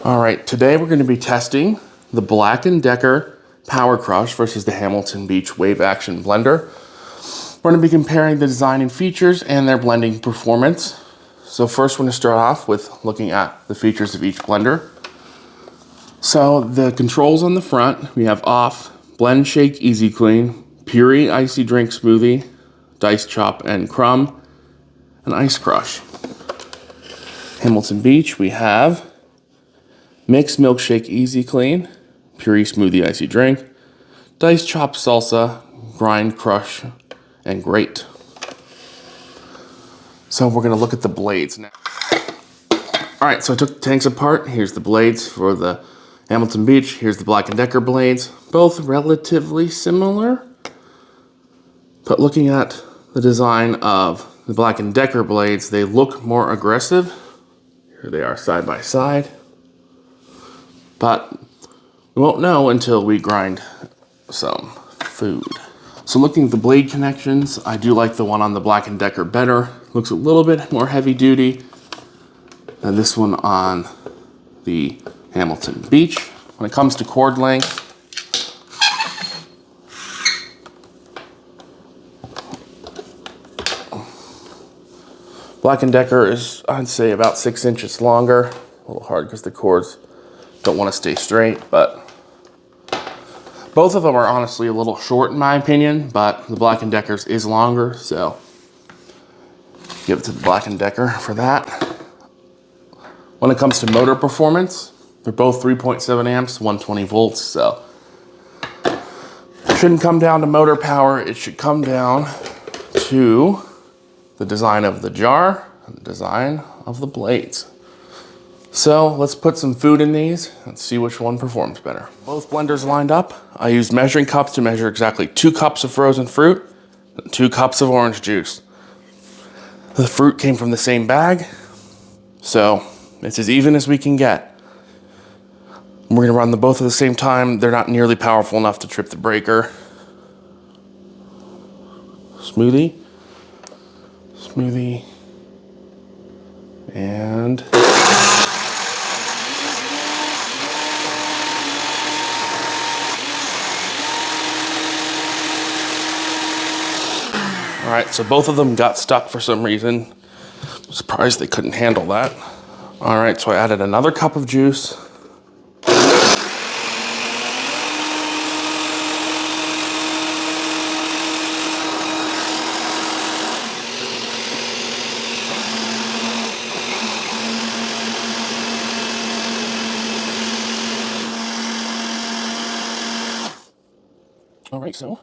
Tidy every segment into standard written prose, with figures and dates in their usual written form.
All right, today we're going to be testing the Black & Decker Power Crush versus the Hamilton Beach Wave Action Blender. We're going to be comparing the design and features and their blending performance. So first we're going to start off with looking at the features of each blender. So the controls on the front, we have off, blend, shake, easy clean, puree, icy drink smoothie, dice chop and crumb, and ice crush. Hamilton Beach, we have mix, milkshake, easy clean, puree, smoothie, icy drink, dice chop, salsa, grind, crush, and grate. So we're gonna look at the blades now. All right, so I took the tanks apart. Here's the blades for the Hamilton Beach. Here's the Black & Decker blades, both relatively similar. But looking at the design of the Black & Decker blades, they look more aggressive. Here they are side by side. But we won't know until we grind some food. So looking at the blade connections, I do like the one on the Black & Decker better. Looks a little bit more heavy duty than this one on the Hamilton Beach. When it comes to cord length, Black & Decker is, I'd say, about 6 inches longer. A little hard because the cords don't want to stay straight, but both of them are honestly a little short in my opinion, but the Black & Decker's is longer, so give it to the Black & Decker for that. When it comes to motor performance, they're both 3.7 amps, 120 volts, so it shouldn't come down to motor power. It should come down to the design of the jar and the design of the blades. So let's put some food in these and see which one performs better. Both blenders lined up. I used measuring cups to measure exactly 2 cups of frozen fruit and 2 cups of orange juice. The fruit came from the same bag, so it's as even as we can get. We're gonna run them both at the same time. They're not nearly powerful enough to trip the breaker. Smoothie, smoothie, and all right, so both of them got stuck for some reason. I'm surprised they couldn't handle that. All right, so I added another cup of juice. All right, so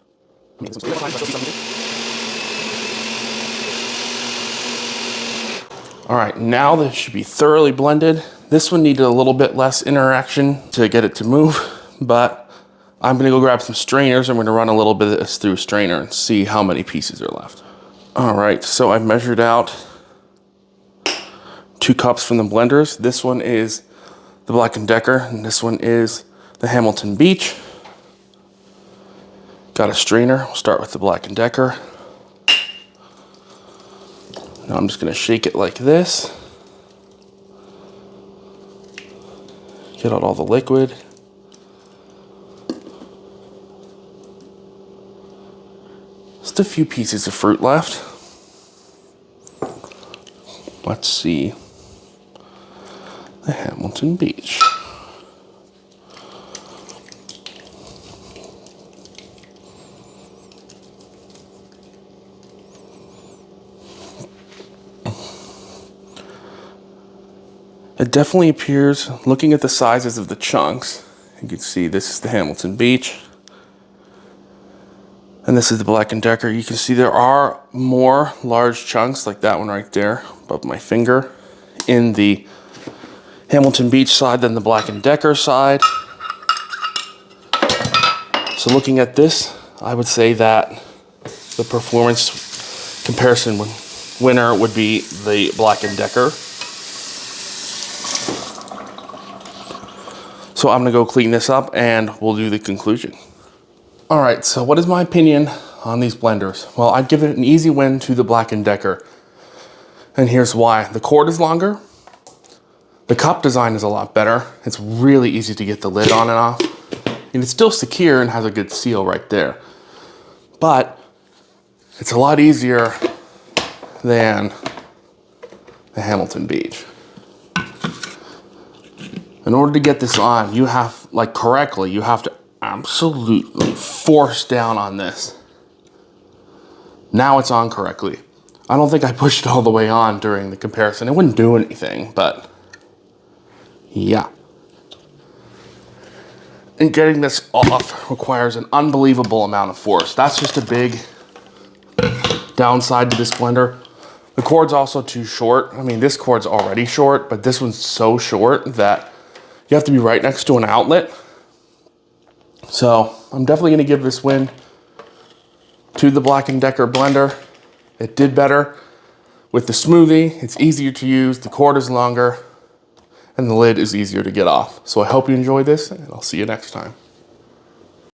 all right, now this should be thoroughly blended. This one needed a little bit less interaction to get it to move, but I'm gonna go grab some strainers. I'm gonna run a little bit of this through a strainer and see how many pieces are left. All right, so I've measured out 2 cups from the blenders. This one is the Black & Decker, and this one is the Hamilton Beach. Got a strainer. We'll start with the Black & Decker. Now I'm just going to shake it like this. Get out all the liquid. Just a few pieces of fruit left. Let's see. The Hamilton Beach. It definitely appears, looking at the sizes of the chunks, you can see this is the Hamilton Beach, and this is the Black & Decker. You can see there are more large chunks, like that one right there, above my finger, in the Hamilton Beach side than the Black & Decker side. So looking at this, I would say that the performance comparison winner would be the Black & Decker. So I'm gonna go clean this up and we'll do the conclusion. All right, so what is my opinion on these blenders? Well, I'd give it an easy win to the Black & Decker. And here's why. The cord is longer. The cup design is a lot better. It's really easy to get the lid on and off. And it's still secure and has a good seal right there. But it's a lot easier than the Hamilton Beach. In order to get this on, you have, like correctly, you have to absolutely force down on this. Now it's on correctly. I don't think I pushed it all the way on during the comparison. It wouldn't do anything, but yeah. And getting this off requires an unbelievable amount of force. That's just a big downside to this blender. The cord's also too short. I mean, this cord's already short, but this one's so short that you have to be right next to an outlet. So I'm definitely gonna give this win to the Black & Decker blender. It did better with the smoothie. It's easier to use, the cord is longer, and the lid is easier to get off. So I hope you enjoyed this, and I'll see you next time.